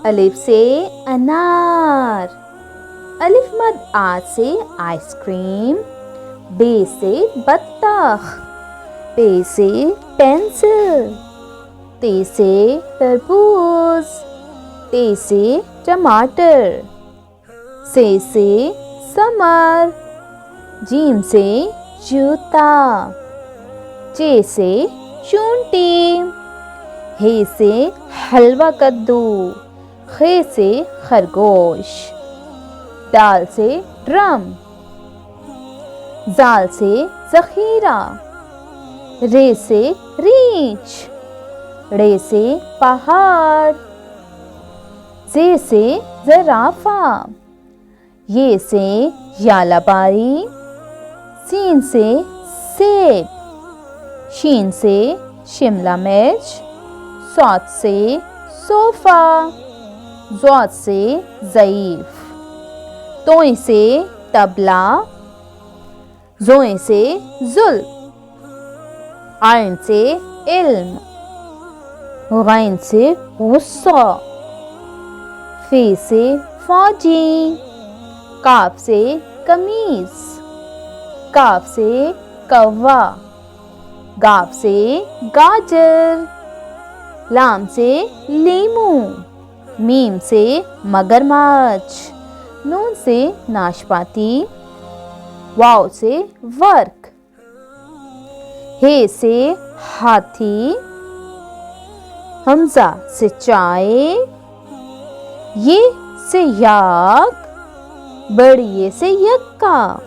अलिफ से अनार। अलिफ मद आ से आइसक्रीम। बे से बत्तख। पे से पेंसिल। ते से तरबूज। ते से टमाटर। से समर। जीम से जूता। चे से चूंटी। हे से हलवा कद्दू। खे से खरगोश। दाल से ड्रम। जाल से जखीरा। रे से रीछ। ड़े से पहाड़। जे से जराफा। ये से यालाबारी। सीन से सेब। शीन से शिमला मिर्च। सौत से सोफा। ज़ौद से ज़ईफ। तोई से तबला। ज़ोए से ज़ुल्फ़। आइन से इल्म। गैन से गुस्सा। फे से फौजी। काफ से कमीज। काफ से कौवा। गाफ से गाजर। लाम से लीमू। मीम से मगरमच्छ। नून से नाशपाती। वाव से वर्क। हे से हाथी। हमजा से चाय। ये से याक। बड़िए से यक्का।